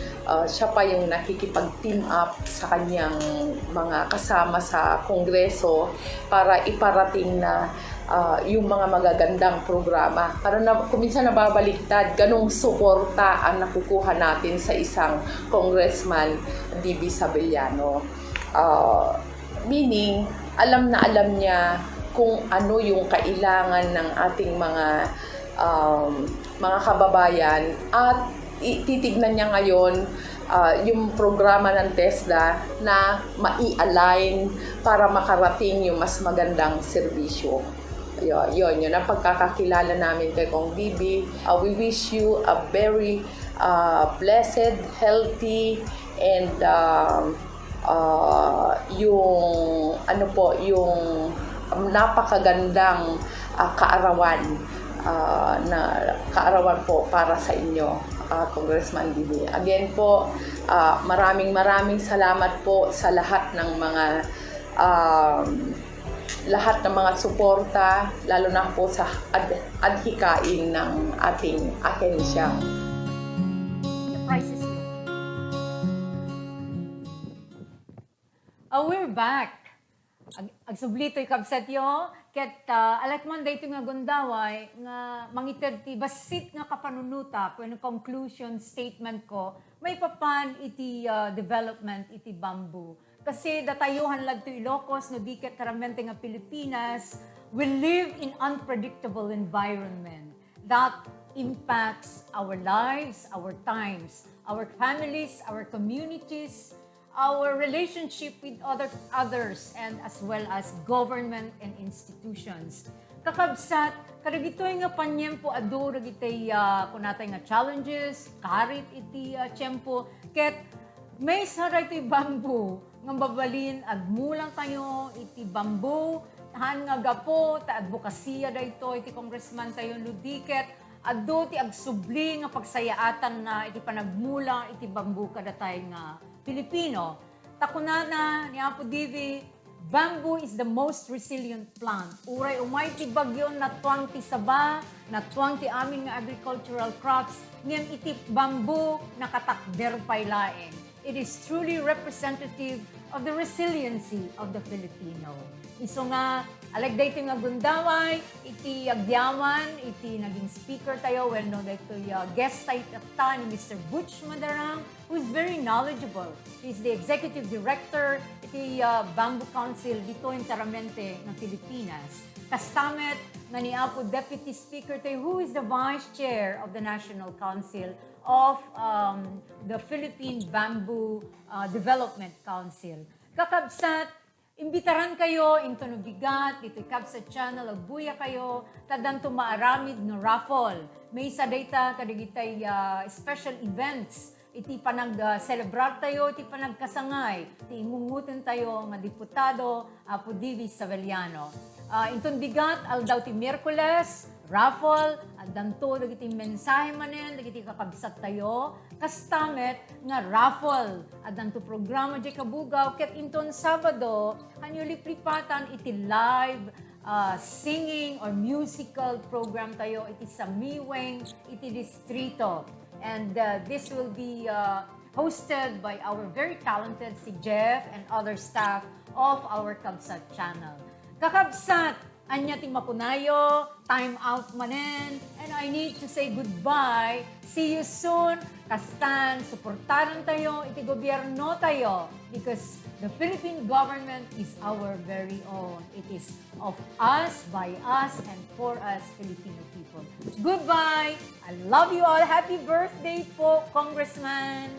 siya pa yung nakikipag-team up sa kanyang mga kasama sa Kongreso para iparating na yung mga magagandang programa. Para kuminsan nababaliktad, ganong suporta ang nakukuha natin sa isang congressman, D.B. Sabeliano. Meaning, alam na alam niya kung ano yung kailangan ng ating mga kababayan at titignan niya ngayon yung programa ng TESDA na mai-align para makarating yung mas magandang serbisyo. Yun ang pagkakakilala namin kay Kong Bibi. We wish you a very blessed, healthy, and yung napakagandang kaarawan po para sa inyo, Congressman Bibi. Again po, maraming salamat po sa lahat ng mga suporta, lalo na po sa adhikain ng ating ahensya. We're back. Agsublito'y kabsatyo, ket alat man dayto nga gundaway, nga mangited ti basit nga kapanunuta, kung conclusion statement ko, may papan iti development iti bamboo. Kasi datayuhan lag to Ilocos, no di ket karamente nga Pilipinas, we live in unpredictable environment that impacts our lives, our times, our families, our communities, our relationship with others, and as well as government and institutions. Kakabsat, kadagitoy nga panyempo adu dagitoy kunatay nga challenges, karit iti tiyempo, ket may saray iti bamboo nga babalin agmulang tayo iti bamboo, tahan nga gapo, ta advokasya dayto iti congressman tayo ludiket, adu ti agsubli nga pagsayaatan na iti panagmulang iti bamboo kadatay nga Pilipino. Takunana ni Apo Divi, bamboo is the most resilient plant. Uray umay ti bagyo na tuwang ti saba, na tuwang ti amin nga agricultural crops, ngem iti bamboo nakatakder pay laeng. It is truly representative of the resiliency of the Filipino. Iso nga, alagday ito nga gundaway, iti agyaman, iti naging speaker tayo, well known ito guest tayo ni Mr. Butch Madarang, who is very knowledgeable. He is the executive director iti Bamboo Council dito in Taramente ng Pilipinas. Kastamet nga ni Apo Deputy Speaker tayo, who is the Vice Chair of the National Council of the Philippine Bamboo Development Council. Kakabsat, imbitaran kayo into no bigat, dito Kabsat Channel, agbuya kayo, tadanto maaramid no raffle. May isa data kadigitay special events, iti panag-celebrar tayo, iti panagkasangay, iti imungutin tayo nga diputado, Apo Divi Sabeliano. Inton bigat, aldaw ti Miyerkules, raffle, at danto, dagiti mensahe manen, dagiti kakabsat tayo, kastamet nga raffle, at danto programa di kabugaw, ket inton Sabado, kanyo liplipatan iti live singing or musical program tayo. Iti sa Miweng, iti distrito. And this will be hosted by our very talented si Jeff and other staff of our Kabsat channel. Kakabsat, anya ting mapunayo, time out manen, and I need to say goodbye. See you soon. Kastan, suportaran tayo, iti gobyerno tayo, because the Philippine government is our very own. It is of us, by us, and for us, Filipino people. Goodbye. I love you all. Happy birthday po, Congressman.